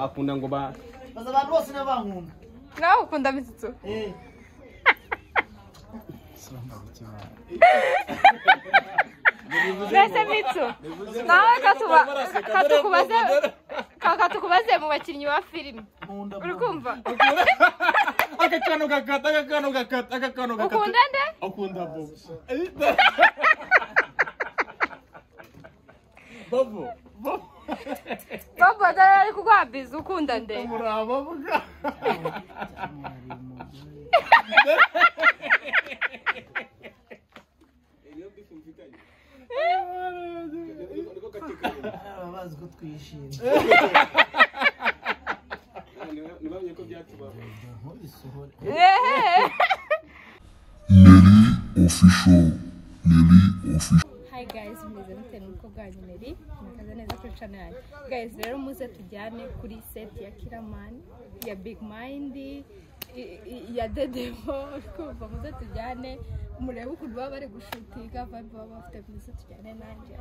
akunda ngo ba baza abantu bose n'abankunda nawe ukunda Mitsutsu Mbese Mitsu nawe katukubaze mu bakinnyi ba filime uri kumva akakano gakata ukunda nde ukunda Bobo adari kugwabiza ukunda nde muraba vuga bazi ko twishimye nibamenye ko byatuba Hi guys, mwize mutera uko bwanyu Neri makaza neza kuri channel yanyu. Guys, rero muze tujyane kuri set ya Kiramani ya Big Mind ya Dedemo kumva muze tujyane murebe ukuntu baba bari gushutinga vibe baba bafite muze tujyane nanjye.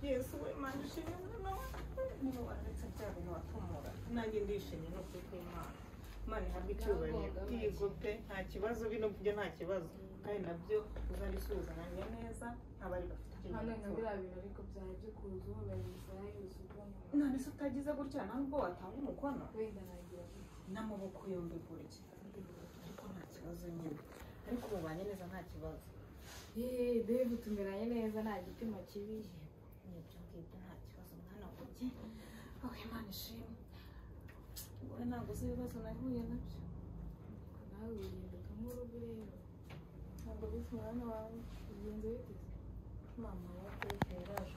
Yes, we managed to nanjye ndishimye no kwimana mani habituwe kwigope nta kibazo bino byo nta kibazo kandi nabyo uzabisubiza nanjye neza abari bafite hano nabira bintu ariko byaje byo kuzo bayisaye usuko none se utagize gutya ntabwo watanga umukono wenda nagira n'amaboko yombi gutya ariko nta kibazo nyine ariko ubanye neza nta kibazo bebe tumeranye neza nta gipimo kibi nibyo ngibyo nta kibazo mwana wanjye aho Imana ishimwe wowe ntabwo uzi ibibazo nahuye nabyo nawe wihinduka nk'urugo rero ntabwo bizi mwana wawe ugenze bite mama wawe yaraje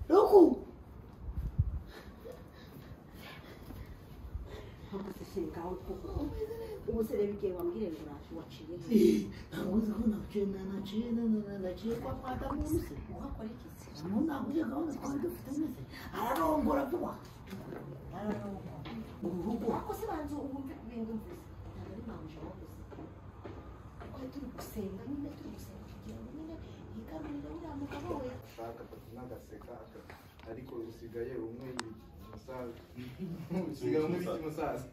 Roku umusere bigiye wambwire ngo naje waciye ntabwo uzi ko naciye kwa kwata munsi wakora iki ntabwo gahunda twari dufite neza ararongora vuba urugo ako se banze ubumve ibintu mvuze ntabwo ari mpamvu wavuze ko turi gusenga nyine turi gusenga kugira ngo nyine yigarurire uriya mugabo we shaka n'agaseka ariko usigaye umwe umusaza usigaye umwe bita umusaza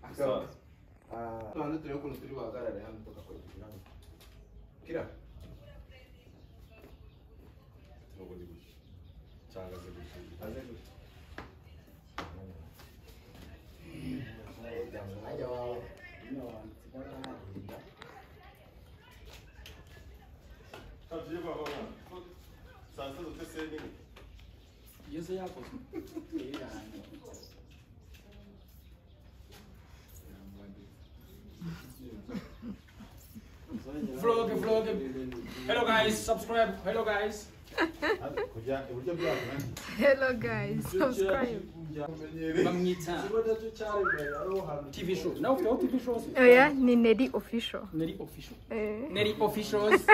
akaba tubanze turebe ukuntu turi buhagarare hano tugakora ikirango kira ntabwo ndi gushya cyangwa se gushya aze gushya ajya wawe ino wanditse n'ahahinda tugiye baba sasa dutese nini yose yakoze vlog hello guys subscribe hello guys Hello guys, subscribe. bamwita TV show nawe ufite TV shows Oya ni Neri official. Neri official Neri officials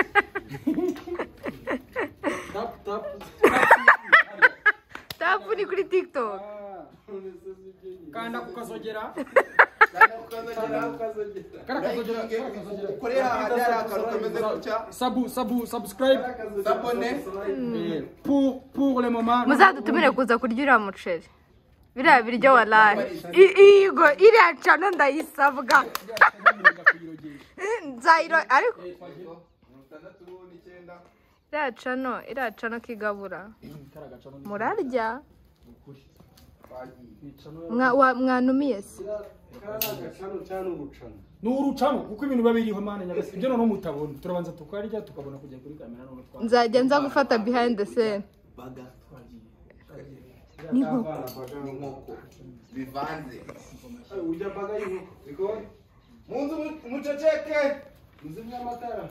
tap Tapu ni kuri TikTok. kanda kukazogera subscribe pour le moment muzadutumire kuza kurya uriya muceri biriya biryo wallahi igo iriya cano ndayisabwa nzayiro ariko iriya cano kigabura murarya mwanumiye se ni urucano kuko ibintu babiriho mana nyagasi ibyo none mutabona turabanza tukarya tukabona kujya kuri kamera none twa nzajya nza gufata behind the scene ni nkoko bivanze urya baga y'inkoko munzu muceceke muzimya amatara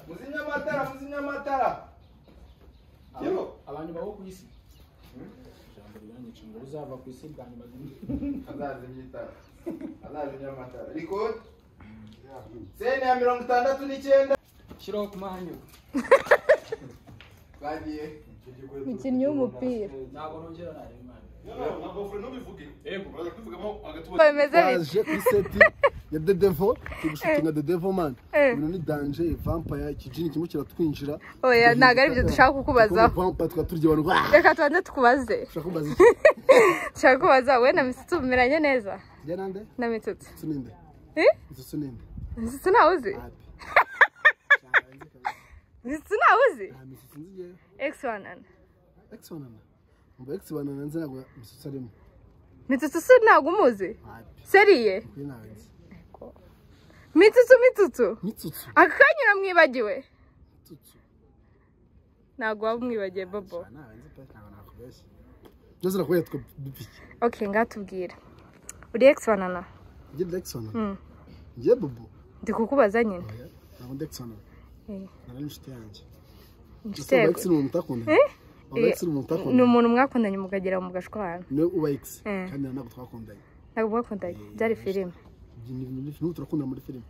abantu baho ku isi jambo ryanyica ngo uzava ku isi bwa nyuma azazimya amatara record sene ya 69 shiro ku mahanyo bagiye umukinnyi w'umupira ntabwo nongera na Imana baje ku seti ya The Devil tugushutinga The Devil man ibintu ni danger vampire ikijini kimwe kiratwinjira oya ntago ari byo dushaka kukubazaho vampire twaturya abantu reka tubanze tukubaze ushaka kubaza nshaka kubaza we na Mitsutsu mumeranye neza njye nande na Mitsutsu suninde suninde Mitsutsu nawuzi Mitsutsu nawuzi X1 Mbo X1 nze nagwa Mitsutsu arimo Mitsutsu ntago umuzi seriye Mitsutsu akanyura mwibagiwe ntago wamwibagiye bobo Jose nakuye twa bipiki okay ngatubwira uri X1 na njye X1 njye bobo ndi kukubaza nyine ntabwo X1 nari inshuti yanjye Mstego X ni umutakunda X ni umutakunda ni umuntu mwakundanye mugagera mu gashwana ne uba X kandi ntabwo twakundanye ntabwo mwakundanye byari filime ni filime turakunda muri filime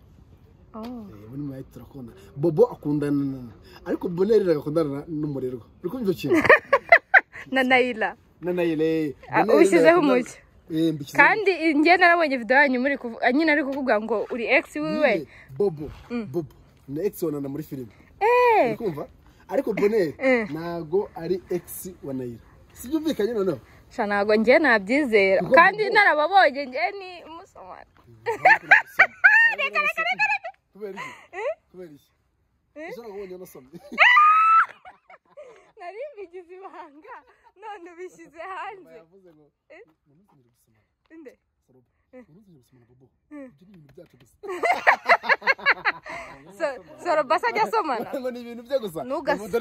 muri mayi turakunda bobo akundana ariko boneri agakundana n'umurerwa uri kumva kintu na Naila ubishyizeho umucyo kandi njye narabonye video yanyu muri nyine ari kuvuga ngo uri X wiwe bobo na X wanana muri filime uri kumva ariko boneri ntago ari X wa Naila sibyo mvikanye noneho sha ntago njye nabyizera kandi narababonye njye ni umusomana kubera iki ushaka kubonye nasomye nari mbigize ibanga none ubishyize hanze yavuze ngo inde soro basa ajya asomana ngo ni ibintu byo gusa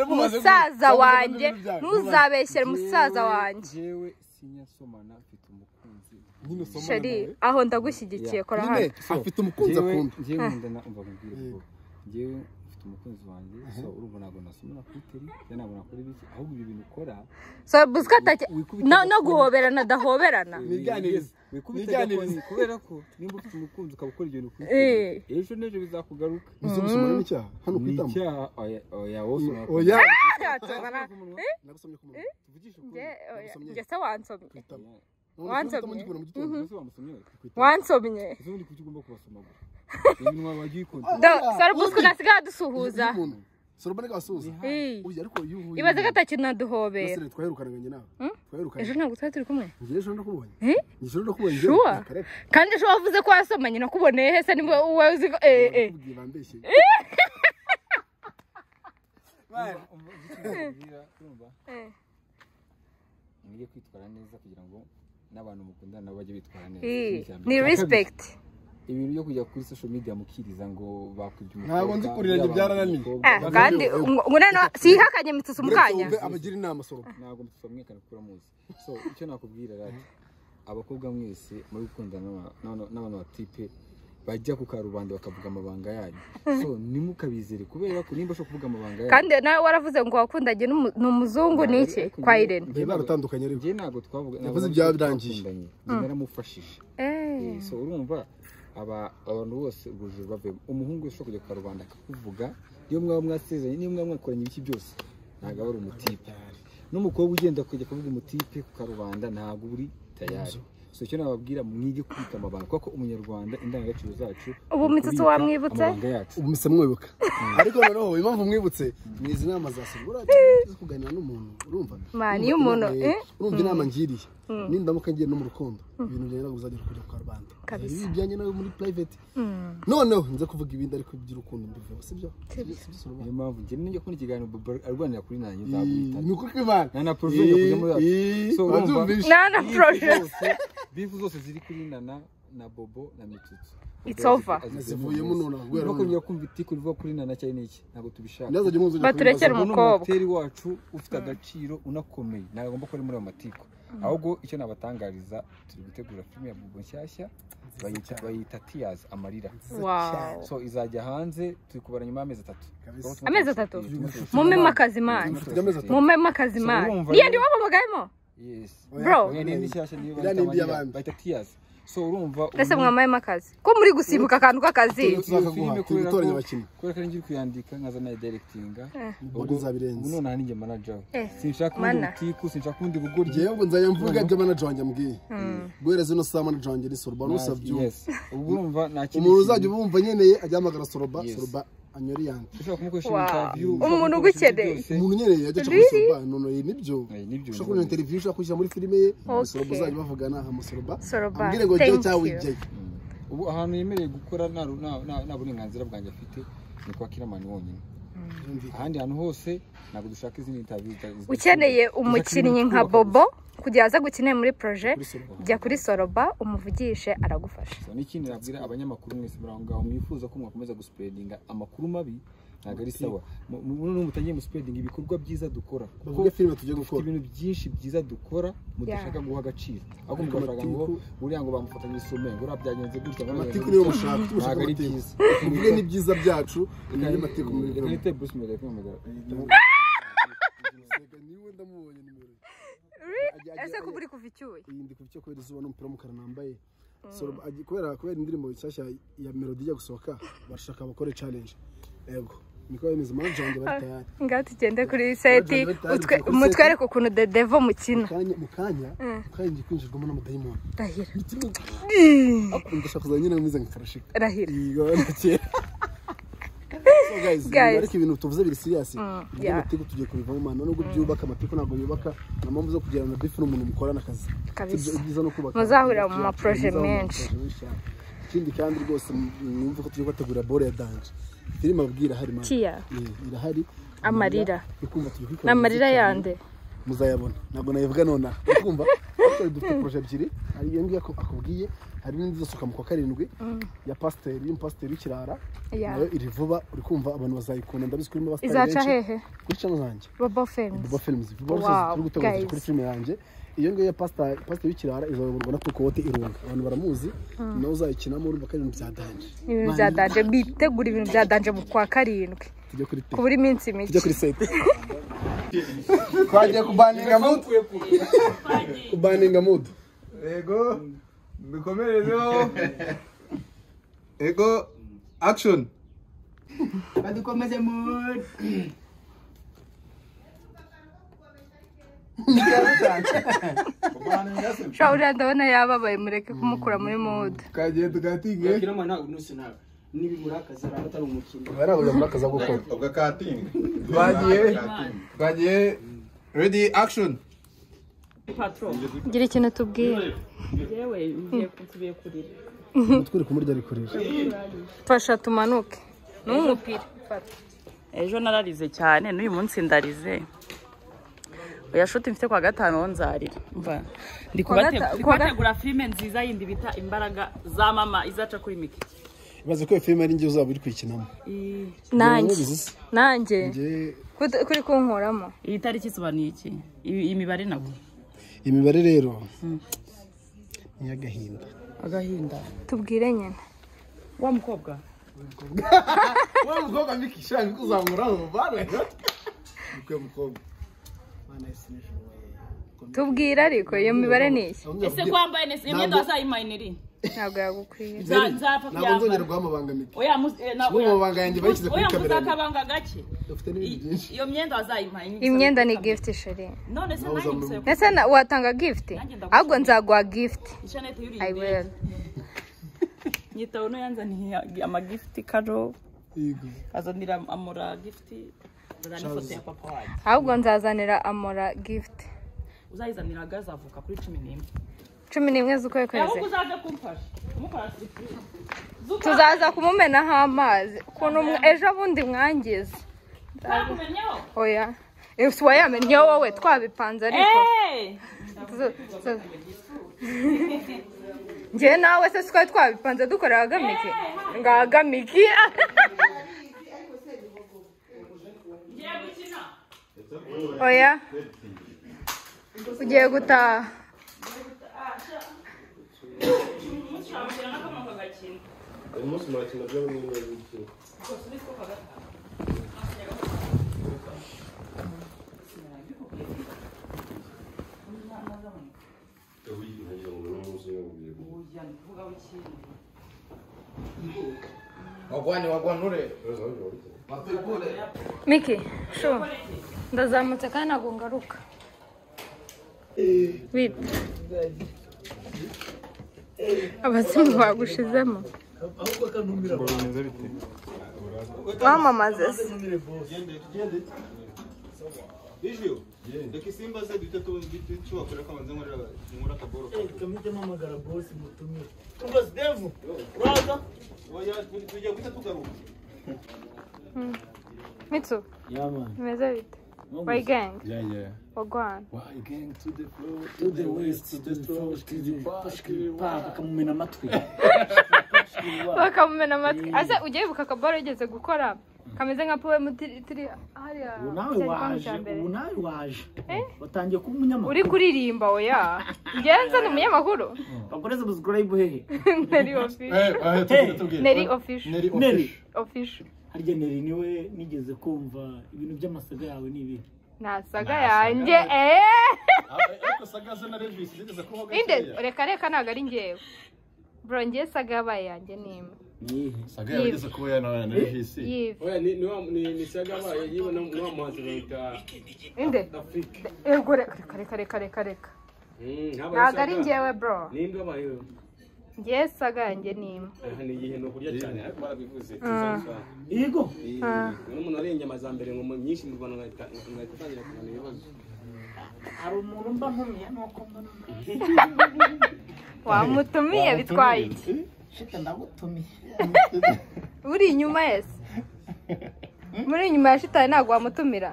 musaza wanjye ntuzabeshyere musaza wanjye jewe sinyasomana mfite umukunzi sheri aho ndagushyigikiye kora hano afite umukunzi akunda jewe ndana umva mbwira ko jewe mfite umukunzi wanjye so urumva ntabwo nasomana kuri teri yanabona kuri biki ahubwo ibi bintu ukora so buskata no guhoberana dahoberana niganiriza kubera ko nimba ufite umukunzi ukabukora ibintu kuri ejo nejo bizakugaruka gusomana n'icyaha hano kwitamo icyaha oya wose oya nagusomye ku muntu tuvugisha ukuri njye se wansomye wansomye ubundi kuki ugomba kubasoma ibintu wagiye ikunda sarabusku nasigaye dusuhuza sorobane gasuhuza uyu ariko yuhu ibaze gataki naduhobera twaherukanaga njye nawe ejo ntabwo twari turi kumwe ejo ndakubonye ejo ndakubonye kandi ejo wavuze ko wasomanye nakuboneye hese ni wowe uzi ko bambeshye niye kwitwara neza kugira ngo n'abantu mukundana nabo bajye bitwara neza ni respect ibintu byo kujya kuri social media mukiriza ngo bakwibye ntabwo nzi kuriranye byarananiye kandi ngo nano sihakanye Mitsutsu mukanya abagira inama soro ntabwo Mitsutsu mwekana kuri muzi so icyo nakubwira rati abakobwa mwese muri gukundana n'abantu batipe bajya ku karubanda bakavuga amabanga yanyu so nimukabizere kubera ko nimba ashaka kuvuga amabanga yanyu kandi nawe waravuze ngo wakundanye n'umuzungu niki kwa Irene bari baratandukanye rero nje ntago twavuga yavuze byarangiye naramufashije so urumva abantu bose ubujuru bavemo umuhungu ushobora kujya ku karubanda akakuvuga niyo mwaba mwasezanye niyo mwaba mwakoranye ibiki byose ntabwo aba ari umutipe n'umukobwa ugenda kujya kuvuga umutipe ku karubanda ntabwo uri tayari so icyo nababwira mwige kubika amabanga kuko umunyarwanda indangagaciro zacu ubu mitsutsu wamwibutse ubu mise mwibuka ariko noneho impamvu mwibutse mwizi inama za Sibura kuganira n'umuntu urumva mani y'umuntu urumva inama ngiriye nindamuka ngiye no mu rukundo ibintu byera kuzajya kujya kwa rubanda ibi bijyanye nawe muri private noneho nze kuvuga ibindi ariko by'urukundo mbivuga sibyo niyo mpamvu njye ninjye kubona ikiganiro Bobo arwanira kuri nanjye nzabwita ni uko kwibana na projet yo kujya muri so na projet bifu zose ziri kuri Nana na Bobo na Mitsutsu it's over zivuyemo none no kongera kumva itiko rivuga kuri Nana cyane iki ntabwo tubishaka baturekera umukobwa moteri wacu ufite agaciro unakomeye nagomba ko ari muri amatiko ahubwo icyo nabatangariza turi gutegura filime ya Bobo nshyashya bayita Tears amarira so izajya hanze turi kubara nyuma y'amezi 3 amezi 3 mumema kazimana mumema kazimana niye ndi wabamagayemo yes bro ni nshyashya niyo bayita Tears so urumva ese mwamaye akazi ko muri gusimbuka akantu k'akazi kubera ko ngiye kuyandika nkaza na directinga ubwo nzabirenze ubu none ninjye manager sinshaka ubutiku sinshaka undi bugoryi yewe nzajya mvuga ibyo manager wanjye ambwiye guhereza no saa manager wanjye ni Soroba nusabye yes ubu urumva nta kintu umuntu uzajya ubumva nyeneye ajyamagara Soroba anyori yanjye ushaka kumukoresha interview umuntu ugukeneye umuntu nyeneye ajya kuri Soroba none nibyo ushaka kuri interview ushaka kujya muri filime ye Soroba uzajya bavugana ha Soroba ambwire ngo jya cyawijye ubu ahantu yemereye gukora nta burenganzira bwanjye afite ni kwa Kiramani wonyine ahandi hantu hose ntabwo dushaka izindi interview ukeneye umukinnyi nka Bobo kugira aza gukinira muri projet jya kuri Soroba umuvugishe aragufasha so n'ikindi nabwira abanyamakuru mwese murangaho mwifuza ko mwakomeza guspreadinga amakuru mabi ntabwo ari sawa mutagiye mu spreading ibikorwa byiza dukora kuko filime tugiye gukora ibintu byinshi byiza dukora mudashaka guha agaciro ahubwo mukavuga ngo buriya ngo bamufatanye isume ngo urabyagenze gutya amatiko niyo mushaka ntabwo ari byiza muvuge ni byiza byacu ni matiko muri Rete Bruce Melody kumugara niwe ndamubonye nimero ese ko buri kuva icyuye ndi kuva ko izuba n'umupira mukara nambaye kubera indirimbo nshyashya ya Melody ijya gusohoka bashaka bakore challenge yego niko bimeze manje wanjye bari tayari ngati tugende kuri seti umutwereke ukuntu The Devil mukina mukanya kwinjirwamo n'amudayimoni rahira ndashaka kuzanya nyine mwiza nkarashika rahira so guys ariko ibintu tuvuze biri serious n'amatiko tugiye kubivamo mana nubwo byubaka amatiko ntabwo yubaka na mpamvu zo kugirana na beef n'umuntu mukorana akazi ibyiza no kubaka muzahurira mu ma projet menshi ikindi kandi rwose numva ko tugiye gutegura bore ya danje filime abwira hari mana irahari amarira n'amarira yande muzayabona ntabwo nayivuga nona ukumva dufite projet ebyiri hari iyo ngiye akubwiye hari n'indi zosuka mu kwa 7 ya pasteur w'ikirara nayo iri vuba uri kumva abantu bazayikunda ndabizi kuri mu izaca hehe kuri channel zanjye Bobo Films turi gutegura kuri filime yanjye iyo ngiyo ya pasteur w'ikirara izayoborwa na Tukote Irunga abantu baramuzi nawe uzayikinamo urumva ko ibintu bya danje ibintu bya danje bitegura ibintu bya danje mu kwa 7 tujye kuri kubura iminsi mike tujye kuri set twagiye kubaninga mood yego bikomerezeho ego action badukomeze mood Shauri ndabona yababaye mureke kumukura muri mood kagiye tugatinge Kiramana unuse nawe nibi murakaza aratari umukino barabuye murakaza gukora ubwa cutting twagiye ready action gira ikintu tubwire yewe ngiye kurira mutwere kumurya rikorera fasha tumanuke n'umupira fata ejo nararize cyane n'uyu munsi ndarize oya shuti mfite kwa 5 nzarira mva ndi kubategura filime nziza yindi bita imbaraga za mama izaca kuri Miki baze ko filime ari ngiye uzaba uri kwikinamo nanjye kuri kunkoramo iyi tariki isobanuye iki imibare nako imibare rero ni agahinda tubwire nyine wa mukobwa Miki shaka kuzamura mu bare ukwe mukobwa tubwire ariko iyo mibare ni iki ese kwambaye nese imyenda wazayimayineri ntabwo yagukwiye nzapfa ntabwo nzongera guha amabanga mike oya mu mabanga yanjye bayishyize kuri kamera akabanga gake dufite n'ibindi byinshi iyo myenda wazayimpaye imyenda ni gift sheri none se nanjye ese watanga gift ahubwo nzaguha gift ishanete yuri I will nyitaho no yanzaniye ama gift karo yego azanira amora gift azanira ifoto ya papa waje ahubwo nzazanira amora gift uzayizanira gazavuka kuri 11 11 z'ukwezi ahubwo uzaje kumfasha umukora surprise tuzaza kumumenaho amazi ukuntu ejo bundi mwangiza nzakumenyeho oya ese wayamenyeho wowe twabipanze ariko njye nawe se twari twabipanze dukorera agamike ngagamiki oya ugiye gutaha umunsi murakina by'abanyamwuga b'ibikino wagwanure Miki sho ndazamutse kandi ntabwo ngaruka bite abasimu bagushizemo wamamaze se Ijyo reka Simba se dutatu twakora kamanze nkora akaboro kamite mamagara boss mutumire Tumbas Devu uraza oya tujya guta tugaruka Mitsu yama meze bite Why gang yeah wagwana why gang to the floor to the west to the floor to the papa kamumena amatwi bakamumena amatwi ase ugiye buka kabaro yigeze gukora kameze nka poem tiri hariya nawe waje watangiye kuba umunyamakuru uri kuririmba oya ngenze ni umunyamakuru bakoreze subscribe hehe Neri official harya Neri niwe nigeze kumva ibintu by'amasaga yawe nibi nasaga yanjye ariko saga se na Regis nigeze kuvuga inde reka ntago ari ngewe bro ngiye saga yabaye yanjye nimwe saga yageze kuba yana na Regis oya ni saga yabaye yiwe no muhanzi bita inde Afrika ego reka ntago ari ngewe bro ninde wabaye ngiye saga yanjye nimwe ni igihe no kurya cyane ariko barabivuze yego n'umuntu ari inyama za mbere ngo nyinshi mu Rwanda ngatangira kubona ibibazo hari umuntu mba ntumiye nuko mbona wamutumiye bitwaye iki shita ndagutumiye uri inyuma yese muri inyuma ya shitani ntabwo wamutumira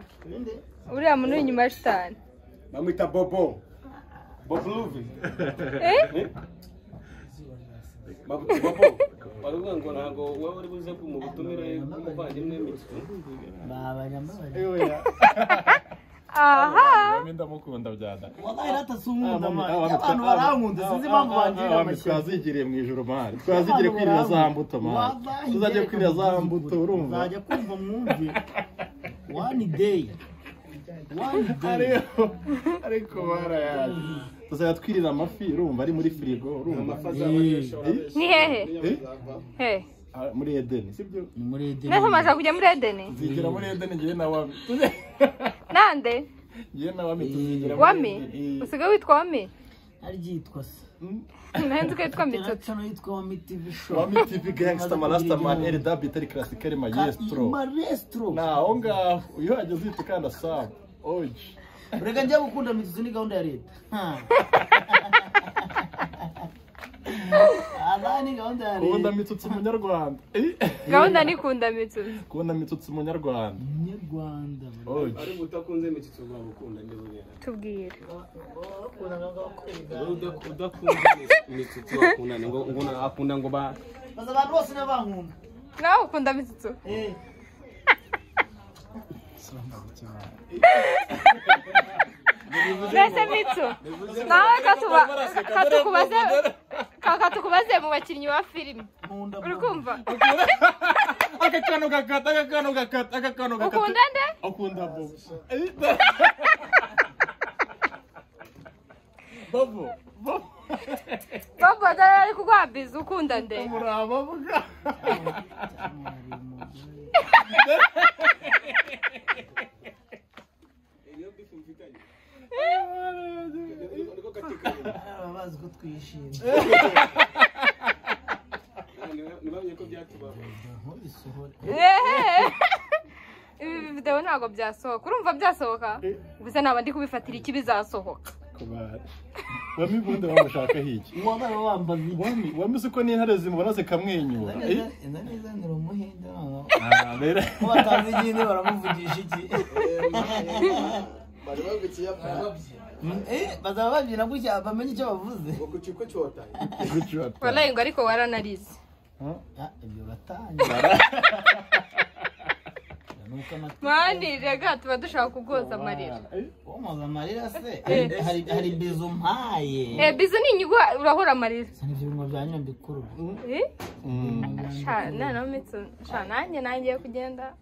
uriya muntu uri inyuma ya shitani bamwita Bobo Luvi Bobo baravuga ngo ntabwo wowe uri buze mu butumire bw'umuvandimwe Mitsu babanyambaye aha ndamukunda byada wabaye ratasumunda abantu barankunda sinzi impamvu bangira amashyaka twazigiriye mu ijoro mari twazigire kwirira za mbuto mari tuzajye kwirira za mbuto urumva uzajya kumva mwumve one day ariko barayazi tuzajya twirira amafi urumva ari muri firigo urumva ni hehe he muri Edeni sibyo ni muri Edeni nese umaze kujya muri Edeni zigira muri Edeni ngiye na wami nande ngiye na wami tuzigira wami usigaye witwa wami aryitwa se nahise ukitwa Mitsu cyane yitwa Wami TV show Wami TV gangster malasta man LW tari classical maestro maestro naho ngaho uyu hageze itukanda sab oje rega njya gukunda Mitsu ni gahunda ya leta abani gahunda ya leta kunda Mitsu munyarwanda gahunda ni kunda Mitsu kunda Mitsu munyarwanda oje ari utakunze Mitsu bagukunda ndebera tubwire udakunda Mitsu bakunda ngo akunda ngo ba baza abantu bose n'abankunda nawe ukunda Mitsu Mbese Mitsu nawe katukubaze mu bakinnyi ba filime uri kumva akakano gakata ukunda nde akunda Bobo Papa ari kugwabiza ukunda nde Muraba vuga. Ababazi ko twishimye. Nibamenye ko byatubaho. Ibi video ntago byasohoka. Urumva byasohoka? Gusa naba ndi kubifatira iki bizasohoka. Kubara. Wamibunda bamushaka hiki. Uwagara wambaye. Wamize ko n'intare zimubona zikamwenyura. Neza ni umuhinda. Rero. Batazi igindi baramuvugisha iki? bari bagukiye bazaba babyina gutya bamenye icyo bavuze. ngo kuciko cyota. Wallahi ngo ariko waranarize. Ibyo batanye. Mani rega tuba dushaka kugoza amarira. Womoza amarira se? Hari bizu mpaye. Bizu ni inyugo urahora amarira. Sanivyo ngo byanyuma mbikuru. Shana no mitso. Shana nanjye kugenda.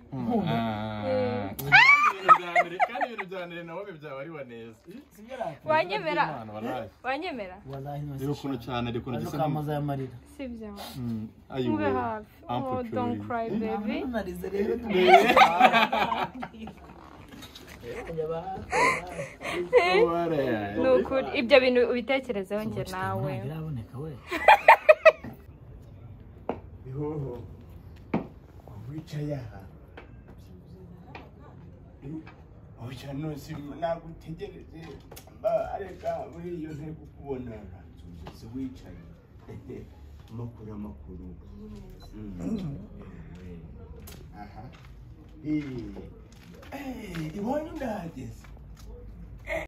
Kandi ibintu byanire nawo byawe ari waneza. Wanyemera. Wanyemera. Rero kuno cyane riko gisa kamaza y'amarira. Sibyo. Ayo. Oh, don't cry baby. Narize rero. Nukuri ibyo bintu ubitekerezeho nge nawe. Biraboneka we. Bihoho. Wicaye aha. Oya nose nagutegereze areka muri iyo ntego kubona ntuzi wicaye. Makuru. Aha. Ibonye ndageze.